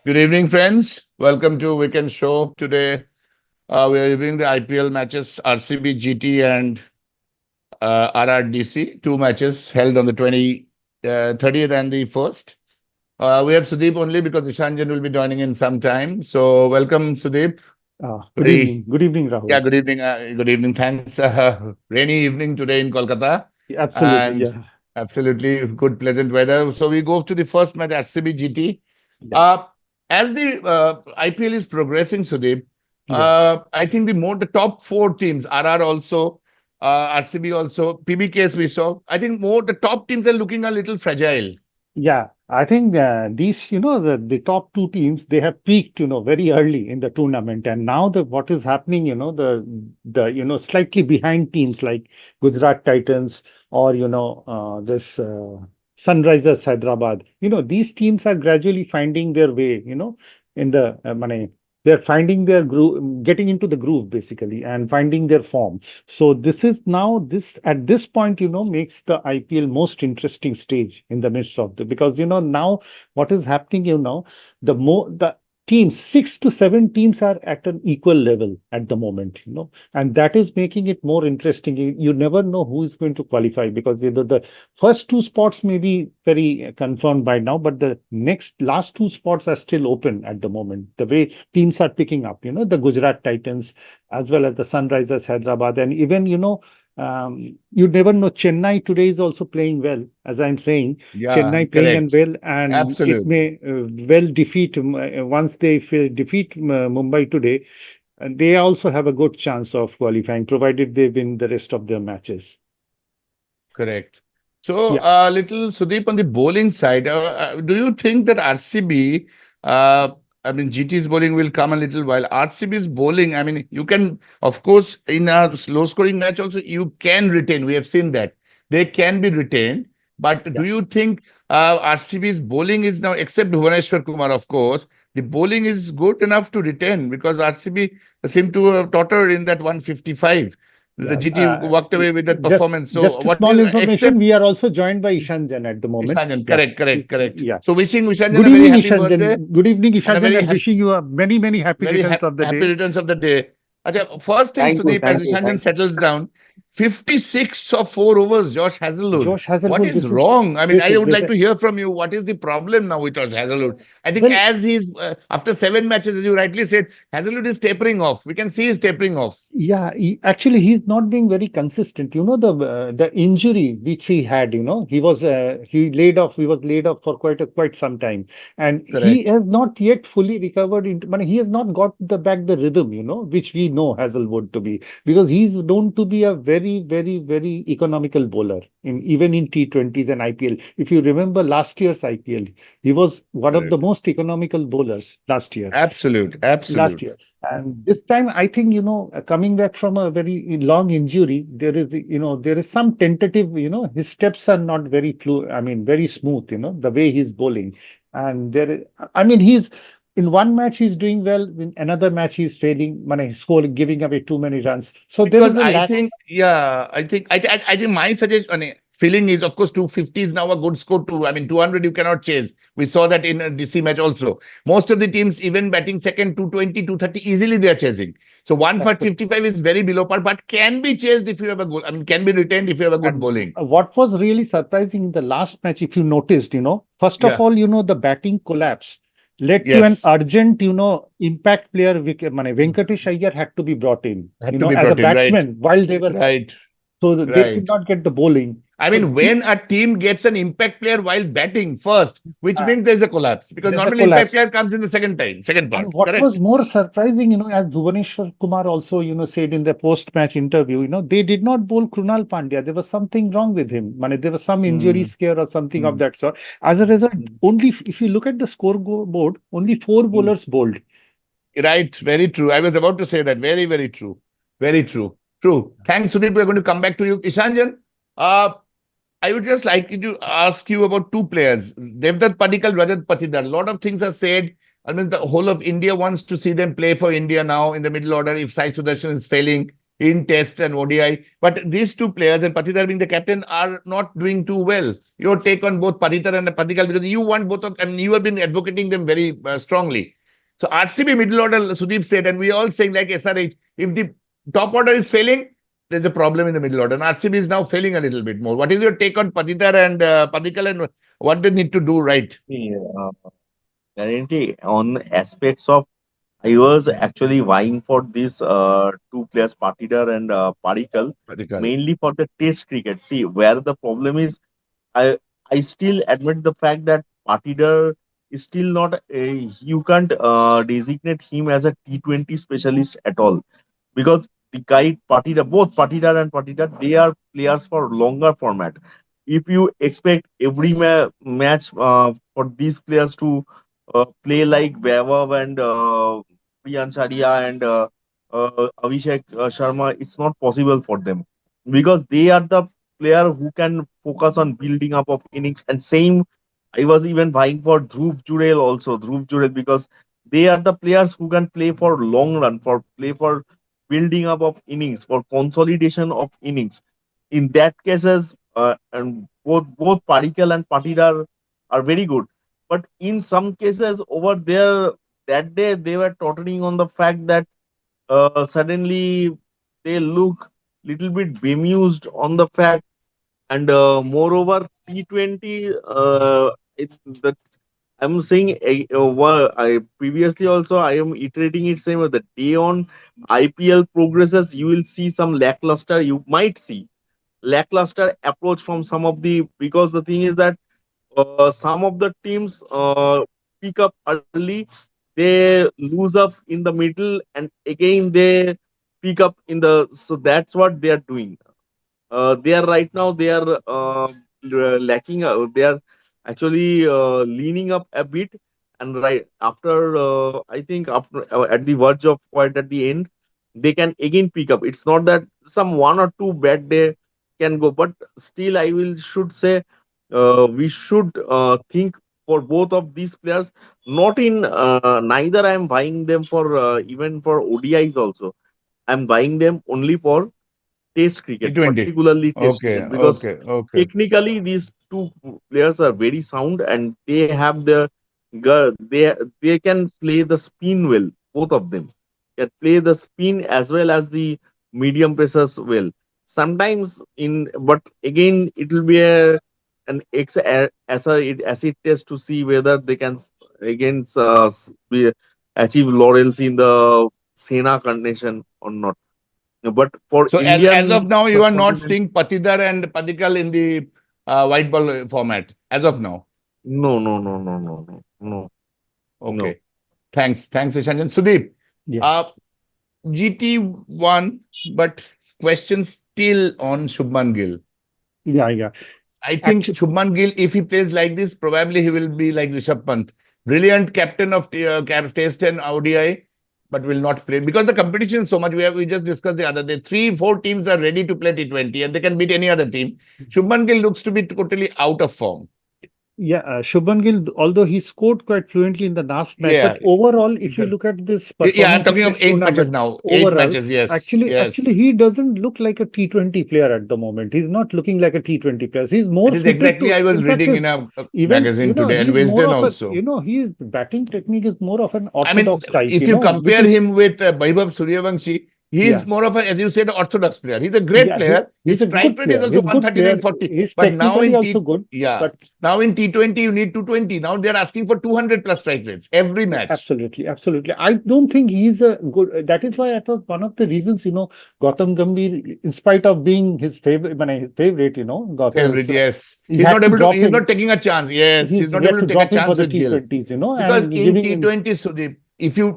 Good evening, friends. Welcome to Weekend Show. Today, we are reviewing the IPL matches, RCB, GT, and RRDC. Two matches held on the 30th and the 1st. We have Sudeep only because Ishanjan will be joining in some time. So, welcome, Sudeep. Good Very, evening. Good evening, yeah, Rahul. good evening. Good evening. Thanks. Rainy evening today in Kolkata, Absolutely. and Yeah. absolutely good, pleasant weather. So, we go to the first match, RCB, GT. Yeah. Uh, as the IPL is progressing, Sudeep, Yeah. I think the top four teams, RR also, RCB also, PBKs we saw. I think more the top teams are looking a little fragile. Yeah. I think these, the top two teams, they have peaked, very early in the tournament. And now what is happening, slightly behind teams like Gujarat Titans or, this Sunrisers Hyderabad, these teams are gradually finding their way, in the money. They're finding their groove, getting into the groove basically, and finding their form. So this is now this at this point, makes the IPL most interesting stage in the midst of the because now what is happening, the teams, 6 to 7 teams are at an equal level at the moment, and that is making it more interesting. You never know who is going to qualify because the first two spots may be very confirmed by now, but the last two spots are still open at the moment. The way teams are picking up, the Gujarat Titans as well as the Sunrisers Hyderabad, and even you never know. Chennai today is also playing well, as I'm saying. Yeah, Chennai playing and correct. well, and it Absolute. may well defeat once they defeat Mumbai today. They also have a good chance of qualifying, provided they win the rest of their matches. Correct. So, Yeah, little Sudeep on the bowling side, do you think that RCB, uh, I mean, GT's bowling will come a little while. RCB's bowling, I mean, you can, of course, in a slow scoring match also, you can retain. We have seen that. They can be retained. But yeah. do you think RCB's bowling is now, except Bhuvaneshwar Kumar, of course, the bowling is good enough to retain because RCB seem to have tottered in that 155. The Yeah, GT walked away with that just performance. So just a what do small you information. accept? We are also joined by Ishanjan at the moment. Ishanjan, Yeah, correct, correct, correct. yeah. So wishing Ishanjan Good a very evening, happy birthday Ishanjan. Good evening, and a Ishanjan, and wishing you a many happy returns of the happy day. returns of the day. Acha, first thing, Thank you, Sudeep, as thank you, Ishanjan thank you. settles down, 56 of 4 overs, Josh Hazlewood. Josh What Hazlewood, is wrong? I mean, this I is would this. like to hear from you. What is the problem now with Josh Hazlewood? I think Well, as he's, after 7 matches, as you rightly said, Hazlewood is tapering off. We can see he's tapering off. yeah, actually, he's not being very consistent. The injury which he had, he was laid off for quite some time, and he Correct. has not yet fully recovered into. I mean, he has not got back the rhythm, which we know Hazelwood to be, because he's known to be a very economical bowler in even in T20s and IPL. If you remember last year's IPL, he was one of the Correct. most economical bowlers last year Absolute, last absolute. year. And this time, I think, coming back from a very long injury, there is some tentative, his steps are not very fluid, I mean, very smooth, the way he's bowling. And I mean, in one match, he's doing well. In another match, he's failing, scoring, giving away too many runs. So there Because is a I lack. think, yeah, I think my suggestion, feeling is, of course, 250 is now a good score too. I mean, 200 you cannot chase. We saw that in a DC match also. Most of the teams, even batting second, 220, 230, easily they are chasing. So 155 is very below par, but can be chased if you have a good, I mean, can be retained if you have a good And bowling. what was really surprising in the last match, if you noticed, first of Yeah. all, the batting collapse led to an Yes. urgent, impact player. Venkatesh Iyer had to be brought in, Had to be as a brought in. Right. batsman while they were, Right. so they could Right. not get the bowling. I So mean, when a team gets an impact player while batting first, which uh, means there's a collapse because there's a normally impact collapse. player comes in the second And part. what was Correct. more surprising, as Bhuvaneshwar Kumar also, said in the post-match interview, they did not bowl Krunal Pandya. There was something wrong with him. There was some injury Mm, scare or something of mm, that sort. As a result, mm, only if you look at the scoreboard, only four mm. bowlers bowled. Right. Very true. I was about to say that. Very, very true. Very true. True. Thanks, Sudeep. We're going to come back to you. Ishanjan, uh, I would just like to ask you about two players, Devdutt Padikkal, Rajat Patidar. A lot of things are said. I mean, the whole of India wants to see them play for India now in the middle order if Sai Sudarshan is failing. in Test and ODI. But these two players, and Patidar being the captain, are not doing too well. Your take on both Patidar and Padikkal, because you want both of, I mean, you have been advocating them very strongly. So RCB middle order, Sudeep said, and we all saying like SRH, if the top order is failing, there's a problem in the middle order. And RCB is now failing a little bit more. What is your take on Patidar and Padikkal, and what they need to do right? Yeah, currently on aspects of I was actually vying for these two players, Patidar and Padikkal, Padikkal. mainly for the Test cricket. See, where the problem is, I I still admit the fact that Patidar is still not a, you can't designate him as a T20 specialist at all, because the guy Patidar, both Patidar and Patidar, they are players for longer format. If you expect every match for these players to play like Vaibhav and Priyan Charia and Abhishek Sharma, it's not possible for them, because they are the player who can focus on building up of innings. And same, I was even vying for Dhruv Jurel also, Dhruv Jurel, because they are the players who can play for long run, for play for building up of innings, for consolidation of innings. In that cases, and both Padikkal and Patidar are very good. But in some cases over there, that day they were tottering on the fact that suddenly they look little bit bemused on the fact. And moreover, T20, that I'm saying, I previously also I am iterating it same way. The day on IPL progresses, you will see some lackluster. You might see lackluster approach from some of the, because the thing is that some of the teams pick up early, they lose up in the middle, and again they pick up in the. So that's what they are doing. They are right now, they are lacking, they are actually leaning up a bit. And right after, I think after, at the verge of, quite at the end, they can again pick up. It's not that some one or two bad day can go, but still I will should say we should think for both of these players. Not in neither I am buying them for even for ODIs also. I'm buying them only for Test cricket, T20. particularly Test Okay, cricket, because okay, okay. technically these two players are very sound, and they have the they can play the spin well. Both of them can play the spin as well as the medium pacers well. Sometimes in, but again it will be an acid test to see whether they can again achieve laurels in the Sena condition or not. But for So as of Indian now, you are not subcontinent, seeing Patidar and Padikkal in the white ball format as of now. no, no, no, no, no, no, no, no. Okay. Thanks, Ishanjan. Sudeep, Yeah, uh, GT won, but questions still on Shubman Gill. yeah, yeah. I think Actually, Shubman Gill, if he plays like this, probably he will be like Rishabh Pant. Brilliant captain of Test and ODI, but will not play because the competition is so much. We just discussed the other day. 3, 4 teams are ready to play T20 and they can beat any other team. Shubman Gill looks to be totally out of form. yeah, Shubman Gill, although he scored quite fluently in the last match, Yeah. but overall, if you look at this Yeah, I'm performance in talking of this 8 matches tournament, now. Eight overall, matches, yes. actually, Yes. he doesn't look like a T20 player at the moment. He's not looking like a T20 player. He's more That is suited exactly to, I was in fact, reading his in a even, magazine today and he's more Wisden of a, also. his batting technique is more of an I mean, orthodox type, if you which compare is, him with Vaibhav Suryavanshi, he yeah. is more of a, as you said, orthodox player. He's a great Yeah, player. he's His a strike good rate is player. also He's a good player. 139-40. He's But now technically in also good. yeah, But now in T20 you need 220. Now they're asking for 200 plus strike rates every match. absolutely, absolutely. I don't think he's a good. That is why I thought one of the reasons, Gautam Gambhir, in spite of being his favorite, Gautam, Favorite, yes. he had to drop He's him. not taking a chance. Yes, he's He not had able to to take a drop him for chance the with Gill. T20s, Because and in giving him T20, Sudeep, if you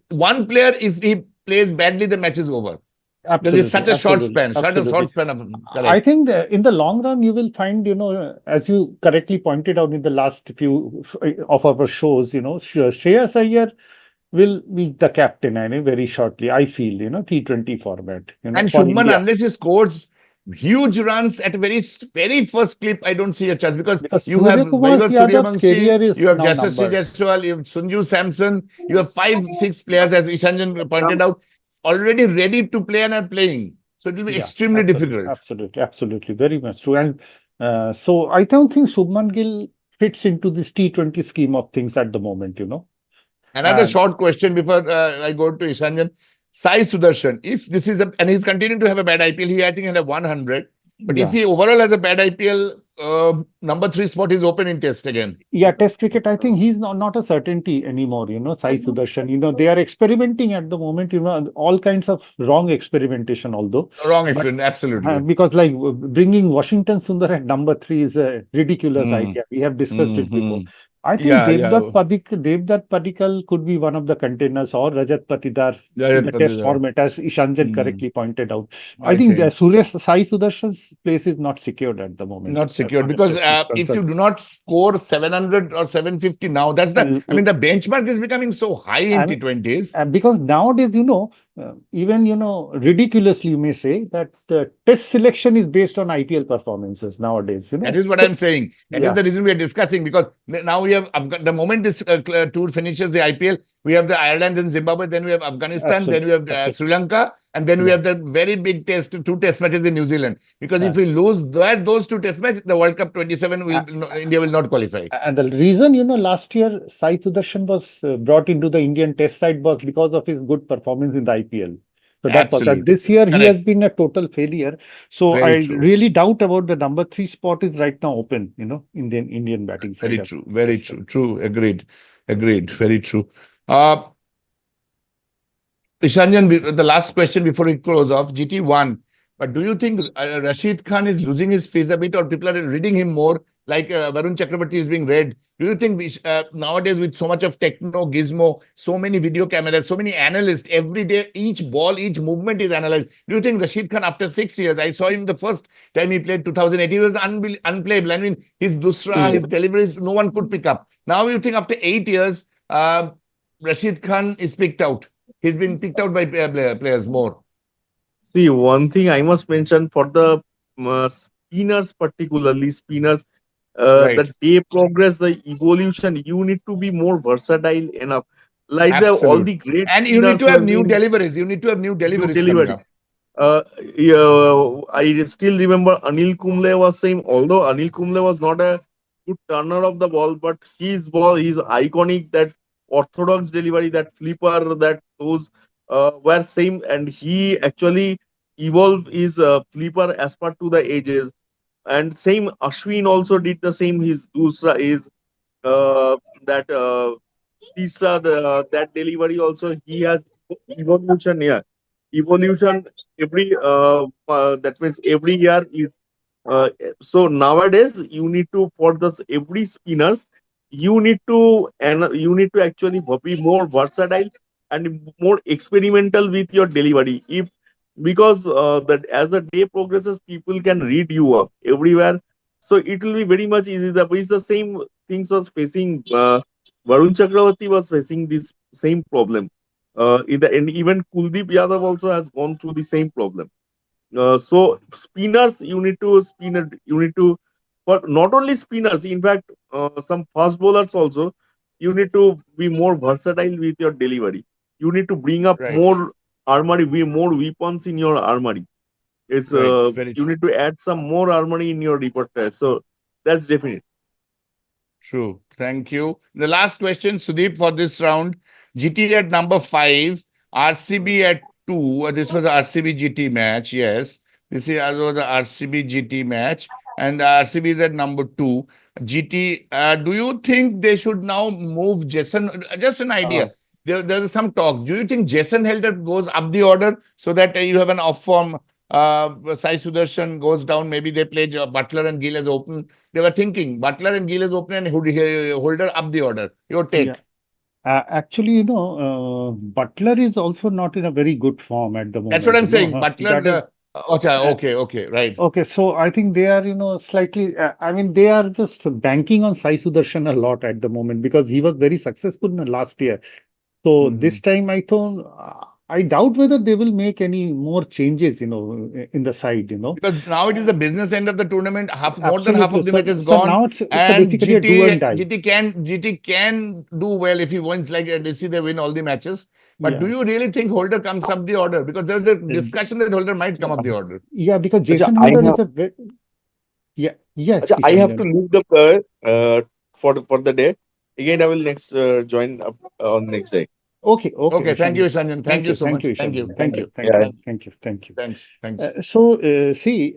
one player, if he plays badly, the match is over. Because it's absolutely, such a absolutely, short absolutely. span of I correct. think that in the long run, you will find, as you correctly pointed out in the last few of our shows, Shreyas Iyer will be the captain, I know, very shortly. I feel, T20 format, And for Shubman, India. unless he scores huge runs at a very first clip, I don't see a chance because Because you have Surya Kumar Vaibhav Yadav's Suryavanshi, career you is have now Yashasvi numbered. Jaiswal, you have Sanju Samson, you have 5, 6 players, as Ishanjan pointed out, already ready to play and are playing. So it will be Yeah, extremely difficult. absolutely, very much true. And so I don't think Shubman Gill fits into this T20 scheme of things at the moment. Another And short question before I go to Ishanjan. Sai Sudarshan, if this is and he's continuing to have a bad IPL, he I think had a 100. But if yeah, he overall has a bad IPL, number three spot is open in test again. yeah, Test cricket, I think he's not a certainty anymore, Sai Sudarshan. They are experimenting at the moment, all kinds of wrong experimentation, although. Wrong But experience, absolutely. because like bringing Washington Sundar at number three is a ridiculous Mm, idea. We have discussed it before. mm. I think Yeah, yeah. Devdutt Padikkal could be one of the contenders, or Rajat Patidar in Jayant the test Patidar. format, as Ishanjan Mm, correctly pointed out. I I think think. Sai Sudarshan's place is not secured at the moment, Not as secured far as because test is if you concerned. do not score 700 or 750 now, I mean, the benchmark is becoming so high in I mean, T20s. because nowadays, even ridiculously, you may say that test selection is based on IPL performances nowadays. That is what So, I'm saying. That is yeah, the reason we are discussing because now we have the moment this tour finishes the IPL, we have the Ireland and Zimbabwe, then we have Afghanistan, then we have Sri absolutely. Lanka, and then we Yeah. have the very big two test matches in New Zealand. Because if we lose those two test matches, the World Cup 27 Uh, India will not qualify. And the reason, last year Sai Sudarshan was brought into the Indian Test side was because of his good performance in the IPL. So that was that. Absolutely This year he has correct. been a total failure. So I Very true. really doubt about the number three spot is right now open, Indian batting side. Very true. Very true. True. Agreed. Agreed. Very true. Uh, Ishanjan, the last question before we close off, GT won. But do you think Rashid Khan is losing his face a bit or people are reading him more like Varun Chakrabarti is being read? Do you think nowadays with so much of techno, gizmo, so many video cameras, so many analysts, every day, each ball, each movement is analyzed. Do you think Rashid Khan after 6 years, I saw him the first time he played 2008, he was unplayable. I mean, his dusra, his deliveries, no one could pick up. Now you think after 8 years, Rashid Khan is picked out. He's been picked out by players more. See, one thing I must mention for the spinners, particularly spinners, Right. the day progress, the evolution, you need to be more versatile enough. Like all Absolute. the great And you need spinners to who have have new been deliveries. You need to have new new deliveries coming up. deliveries. Yeah, I still remember Anil Kumble was saying, although Anil Kumble was not a good turner of the ball, but his ball is iconic. That orthodox delivery, that flipper, that those were same, and he actually evolved his flipper as per to the edges. And same Ashwin also did the same. His dusra is that Tisra, that delivery also he has evolution here. Evolution every that means every year is uh, so nowadays you need to for this every spinners you need to actually be more versatile and more experimental with your delivery. If because that as the day progresses, people can read you up everywhere, so it will be very much easy. It's the same things was facing. Varun Chakravarti was facing this same problem. And even Kuldeep Yadav also has gone through the same problem. So spinners, you need to, but not only spinners. In fact, some fast bowlers also. You need to be more versatile with your delivery. You need to bring up Right. more armory, more weapons in your armory. It's Right. Very you true. need to add some more armory in your repertoire. So that's definite. True. Thank you. The last question, Sudeep, for this round. GT at number 5, RCB at 2. This was a RCB GT match. Yes. This is also the RCB GT match. And RCB is at number 2. GT, do you think they should now move Jason? Just an Uh, idea. There's some talk. Do you think Jason Helder goes up the order so that you have an off form? Sai Sudarshan goes down. Maybe they play Butler and Gill as open. They were thinking Butler and Gill is open and Holder up the order. Your yeah. take. Actually, Butler is also not in a very good form at the That's what moment. I'm saying. That is Butler. Okay, right. okay. So I think they are, slightly. I mean, they are just banking on Sai Sudarshan a lot at the moment because he was very successful in the last year. So Hmm. this time, I doubt whether they will make any more changes, in the side, Because now it is the business end of the tournament. More than half Absolutely. of the match is So gone, now it's and basically a do and die. GT can do well if he wins like DC. They win all the matches. But do Yeah. you really think Holder comes up the order? Because there's a Uh, discussion that Holder might come up the order. Yeah, because Acha, Jason I Holder have is a very, yeah, yes, Acha, I have to Kishan. leave the player for the day. Again, I will next join up on next day. Okay, okay, Okay, thank you, Ishan. Sanjan. Thank you so Thank you, much. Thank you. Ishan. Thank you. Thank Yeah. you, thank you, thank you. Thanks. See,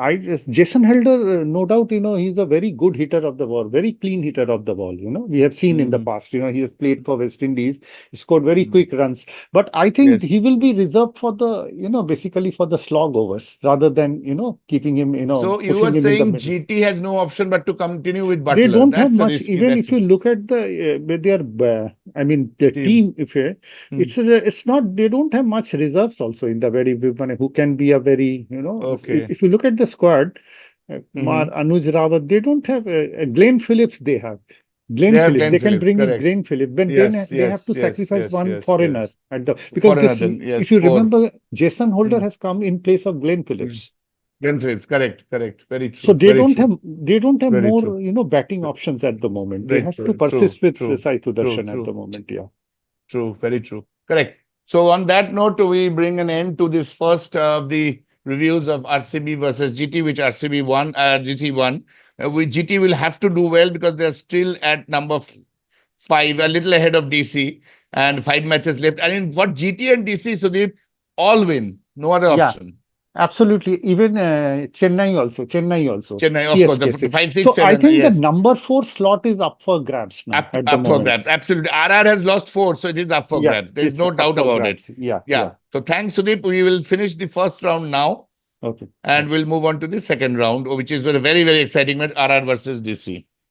I just Jason Helder, no doubt, he's a very good hitter of the ball, very clean hitter of the ball. We have seen in the Mm, past, he has played for West Indies, he scored very mm. quick runs. But I think he Yes. will be reserved for the, basically for the slog overs rather than, keeping him, So you are pushing him in the saying middle. GT has no option but to continue with They Butler. don't have That's a much. risky. Even That's if a you look at I mean, the team. team. If Hmm. it's not, they don't have much reserves also in the very who can be a very, Okay. if you look at the squad, Kumar, Hmm. Anuj Rawat, they don't have Glenn Phillips. They have They Glenn have Phillips. Glenn They can Phillips. bring in Correct. Glenn Phillips, but then Yes. they have Yes. to Yes. sacrifice Yes. one Yes. foreigner Yes. at the because Foreigner this. then. If Yes. you Four. remember, Jason Holder Hmm. has come in place of Glenn Hmm. Phillips. Glenn Phillips. Correct. Very So true. Very true. they don't have Very true. more, batting options at the moment. They Very have to true. persist with True. Sai True. Sudarshan at True. the moment. Yeah. True, very true. Correct. So on that note, we bring an end to this first of the reviews of RCB versus GT, which RCB won, GT won. GT will have to do well because they're still at number 5, a little ahead of DC, and 5 matches left. I mean, what GT and DC, Sudeep, all win. No other Yeah, option. absolutely. Even Chennai also, Chennai, of course, the CSK 6. 5, 6, So I 7, think the yes. number 4 slot is up for grabs now at the Up for moment. grabs. Absolutely. RR has lost 4, so it is up for Yeah, grabs. There is it's no up doubt for about it. grabs. Yeah, Yeah. yeah. So thanks, Sudeep. We will finish the first round now. Okay. And we'll move on to the second round, which is a very, very exciting match, RR versus DC.